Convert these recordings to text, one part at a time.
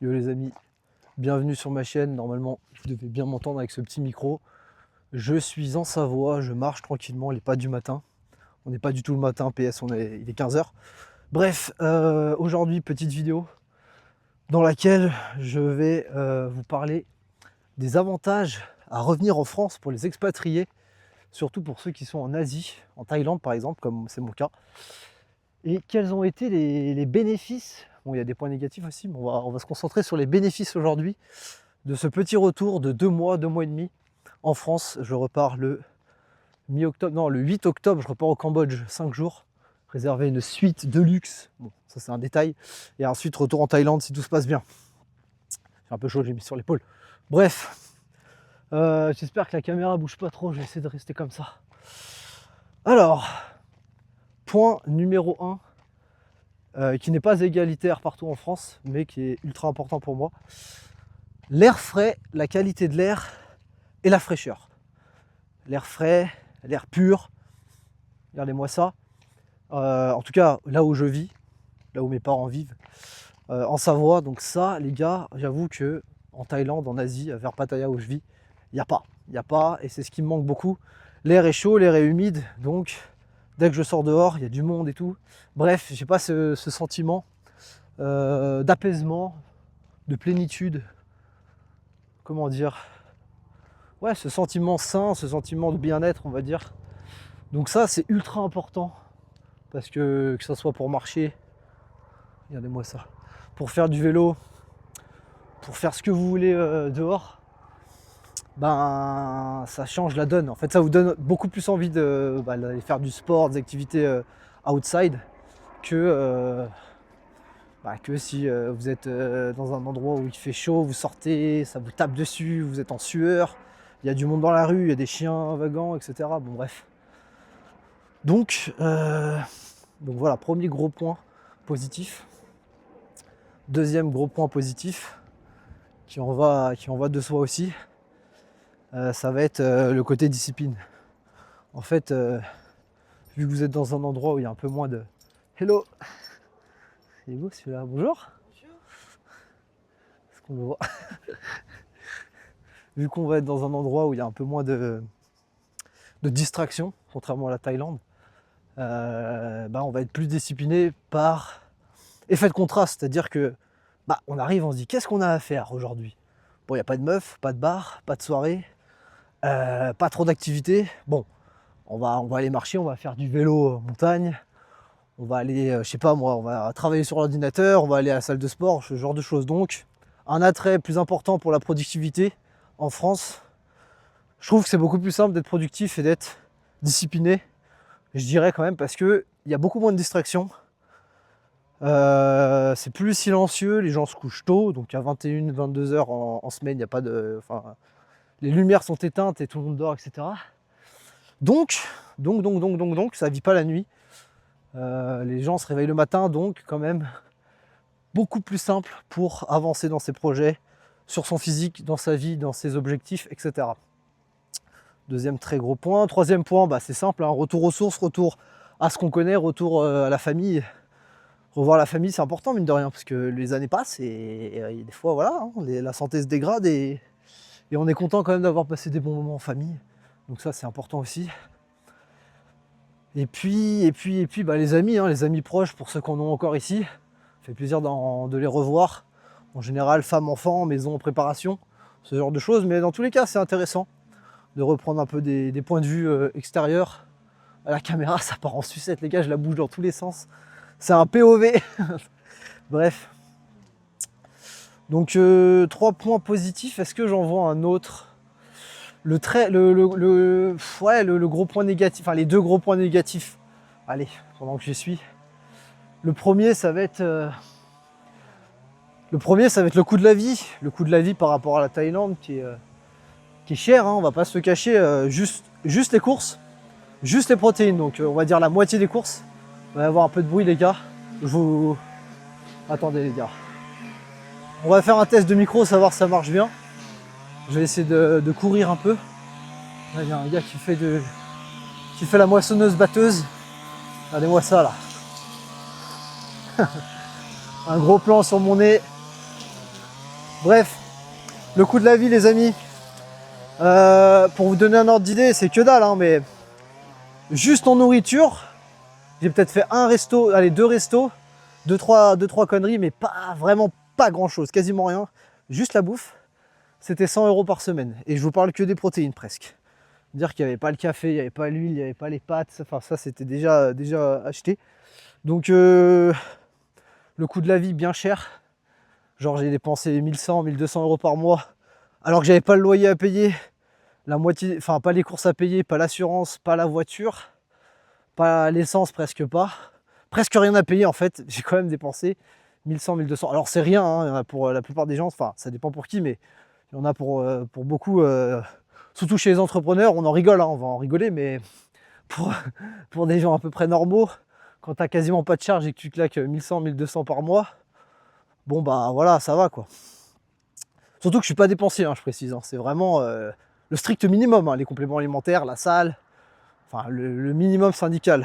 Yo les amis, bienvenue sur ma chaîne. Normalement, vous devez bien m'entendre avec ce petit micro. Je suis en Savoie, je marche tranquillement, il n'est pas du matin. On n'est pas du tout le matin, PS, il est 15 h. Bref, aujourd'hui, petite vidéo dans laquelle je vais vous parler des avantages à revenir en France pour les expatriés, surtout pour ceux qui sont en Asie, en Thaïlande par exemple, comme c'est mon cas. Et quels ont été les bénéfices. Bon, il y a des points négatifs aussi, mais on va se concentrer sur les bénéfices aujourd'hui de ce petit retour de 2 mois et demi en France. Je repars le mi-octobre, non, le 8 octobre, je repars au Cambodge, 5 jours, réserver une suite de luxe. Bon, ça c'est un détail. Et ensuite, retour en Thaïlande si tout se passe bien. C'est un peu chaud, j'ai mis sur l'épaule. Bref, j'espère que la caméra bouge pas trop, je vais essayer de rester comme ça. Alors, point numéro 1. Qui n'est pas égalitaire partout en France, mais qui est ultra important pour moi. L'air frais, la qualité de l'air et la fraîcheur. L'air frais, l'air pur, regardez-moi ça. En tout cas, là où je vis, là où mes parents vivent, en Savoie. Donc ça, les gars, j'avoue que en Thaïlande, en Asie, vers Pattaya où je vis, il n'y a pas, et c'est ce qui me manque beaucoup. L'air est chaud, l'air est humide, donc dès que je sors dehors, il y a du monde et tout. Bref, j'ai pas ce sentiment d'apaisement, de plénitude. Comment dire? Ouais, ce sentiment sain, ce sentiment de bien-être, on va dire. Donc ça, c'est ultra important. Parce que ça soit pour marcher, regardez-moi ça, pour faire du vélo, pour faire ce que vous voulez dehors, ben ça change la donne. En fait, ça vous donne beaucoup plus envie d'aller faire du sport, des activités outside que si vous êtes dans un endroit où il fait chaud, vous sortez, ça vous tape dessus, vous êtes en sueur, il y a du monde dans la rue, il y a des chiens vagants, etc. Bon bref. Donc voilà, premier gros point positif. Deuxième gros point positif, qui en va de soi aussi, ça va être le côté discipline. En fait, vu que vous êtes dans un endroit où il y a un peu moins de... Hello! Il est beau celui-là, bonjour! Est-ce qu'on le voit? Vu qu'on va être dans un endroit où il y a un peu moins de distraction, contrairement à la Thaïlande, on va être plus discipliné par effet de contraste, c'est-à-dire que on arrive, on se dit qu'est-ce qu'on a à faire aujourd'hui? Bon, il n'y a pas de meuf, pas de bar, pas de soirée, pas trop d'activités. Bon, on va aller marcher, on va faire du vélo montagne, on va aller, je sais pas moi, on va travailler sur l'ordinateur, on va aller à la salle de sport, ce genre de choses. Donc, un attrait plus important pour la productivité en France. Je trouve que c'est beaucoup plus simple d'être productif et d'être discipliné, je dirais quand même, parce qu'il y a beaucoup moins de distractions. C'est plus silencieux, les gens se couchent tôt, donc à 21, 22 h en semaine, il n'y a pas de... Enfin, les lumières sont éteintes et tout le monde dort, etc. Donc, ça ne vit pas la nuit. Les gens se réveillent le matin, donc quand même beaucoup plus simple pour avancer dans ses projets, sur son physique, dans sa vie, dans ses objectifs, etc. Deuxième très gros point. Troisième point, c'est simple, hein, retour aux sources, retour à ce qu'on connaît, retour à la famille. Revoir la famille, c'est important, mine de rien, parce que les années passent et des fois, voilà, hein, la santé se dégrade et on est content quand même d'avoir passé des bons moments en famille. Donc ça, c'est important aussi. Et puis les amis, hein, les amis proches, pour ceux qu'on a encore ici, ça fait plaisir de les revoir. En général, femme, enfant, maison en préparation, ce genre de choses. Mais dans tous les cas, c'est intéressant de reprendre un peu des points de vue extérieurs. À la caméra, ça part en sucette, les gars, je la bouge dans tous les sens. C'est un POV. Bref. Donc 3 points positifs. Est-ce que j'en vois un autre? Le gros point négatif, enfin les 2 gros points négatifs. Allez, pendant que j'y suis. Le premier, ça va être le coût de la vie. Le coût de la vie par rapport à la Thaïlande qui est cher, hein, on va pas se le cacher. Juste les courses, juste les protéines. Donc on va dire la moitié des courses. On va avoir un peu de bruit, les gars. Attendez, les gars. On va faire un test de micro, savoir si ça marche bien. Je vais essayer de courir un peu. Là, il y a un gars qui fait la moissonneuse-batteuse. Regardez-moi ça, là. Un gros plan sur mon nez. Bref, le coût de la vie, les amis. Pour vous donner un ordre d'idée, c'est que dalle, hein, mais juste en nourriture, j'ai peut-être fait un resto, allez, deux restos, deux, trois conneries, mais pas vraiment pas grand chose, quasiment rien. Juste la bouffe, c'était 100 € par semaine. Et je vous parle que des protéines presque. Dire qu'il n'y avait pas le café, il n'y avait pas l'huile, il n'y avait pas les pâtes, enfin ça c'était déjà acheté. Donc le coût de la vie bien cher. Genre j'ai dépensé 1100, 1200 € par mois, alors que j'avais pas le loyer à payer, la moitié, enfin pas les courses à payer, pas l'assurance, pas la voiture, pas l'essence, presque pas. Presque rien à payer en fait, j'ai quand même dépensé 1100, 1200. Alors c'est rien hein, pour la plupart des gens, enfin ça dépend pour qui, mais il y en a pour beaucoup, surtout chez les entrepreneurs, on en rigole, hein, on va en rigoler, mais pour des gens à peu près normaux, quand t'as quasiment pas de charge et que tu claques 1100, 1200 par mois, bon bah voilà, ça va quoi. Surtout que je suis pas dépensier, hein, je précise, hein, c'est vraiment le strict minimum, hein, les compléments alimentaires, la salle, enfin le minimum syndical.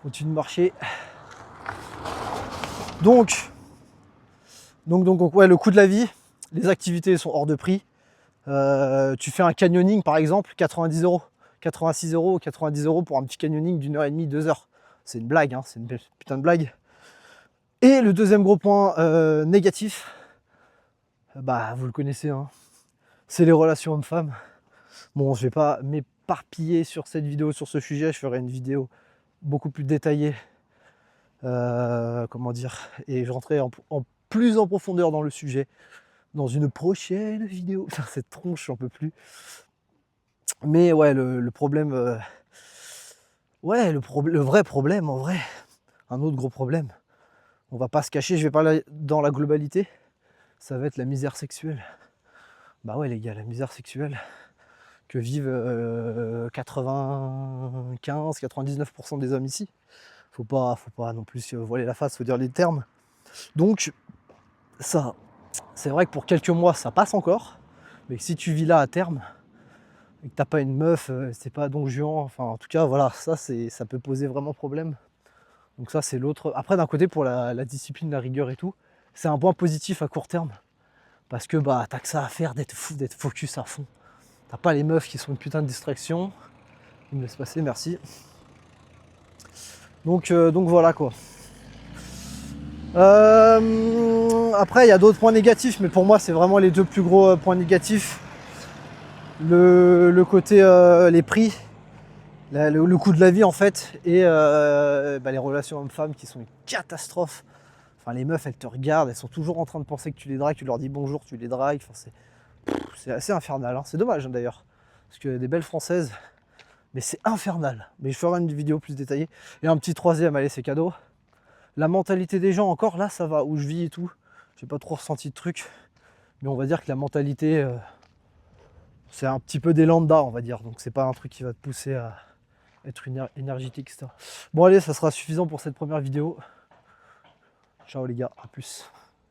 Continue de marcher. Donc ouais, le coût de la vie, les activités sont hors de prix. Tu fais un canyoning par exemple, 90 €, 86 €, 90 € pour un petit canyoning d'1 h 30, 2 heures. C'est une blague, hein, c'est une putain de blague. Et le deuxième gros point négatif, bah vous le connaissez, hein, c'est les relations hommes-femmes. Bon, je vais pas m'éparpiller sur cette vidéo, sur ce sujet, je ferai une vidéo beaucoup plus détaillée, comment dire, et je rentrerai en plus en profondeur dans le sujet dans une prochaine vidéo. Enfin, cette tronche, j'en peux plus. Mais ouais, le problème, ouais, le vrai problème en vrai, un autre gros problème, on va pas se cacher, je vais parler dans la globalité, ça va être la misère sexuelle. Bah ouais les gars, la misère sexuelle que vivent 95-99% des hommes ici. Faut pas non plus se voiler la face, faut dire les termes. Donc ça, c'est vrai que pour quelques mois ça passe encore, mais si tu vis là à terme et que t'as pas une meuf, c'est pas Don Juan, enfin en tout cas voilà, ça peut poser vraiment problème. Donc ça c'est l'autre. Après d'un côté pour la discipline, la rigueur et tout, c'est un point positif à court terme. Parce que bah t'as que ça à faire d'être focus à fond. T'as pas les meufs qui sont une putain de distraction. Il me laisse passer, merci. Donc voilà quoi. Après il y a d'autres points négatifs, mais pour moi c'est vraiment les deux plus gros points négatifs. Le côté les prix, le coût de la vie en fait, et bah, les relations hommes-femmes qui sont une catastrophe. Enfin les meufs elles te regardent, elles sont toujours en train de penser que tu les dragues, tu leur dis bonjour, tu les dragues, enfin, c'est assez infernal, hein. C'est dommage hein, d'ailleurs, parce qu'il y a des belles françaises, mais c'est infernal. Mais je ferai une vidéo plus détaillée. Et un petit troisième, allez c'est cadeau. La mentalité des gens, encore là ça va, où je vis et tout, j'ai pas trop ressenti de trucs, mais on va dire que la mentalité, c'est un petit peu des lambda on va dire, donc c'est pas un truc qui va te pousser à être énergétique, etc. Bon allez, ça sera suffisant pour cette première vidéo. Ciao les gars, à plus.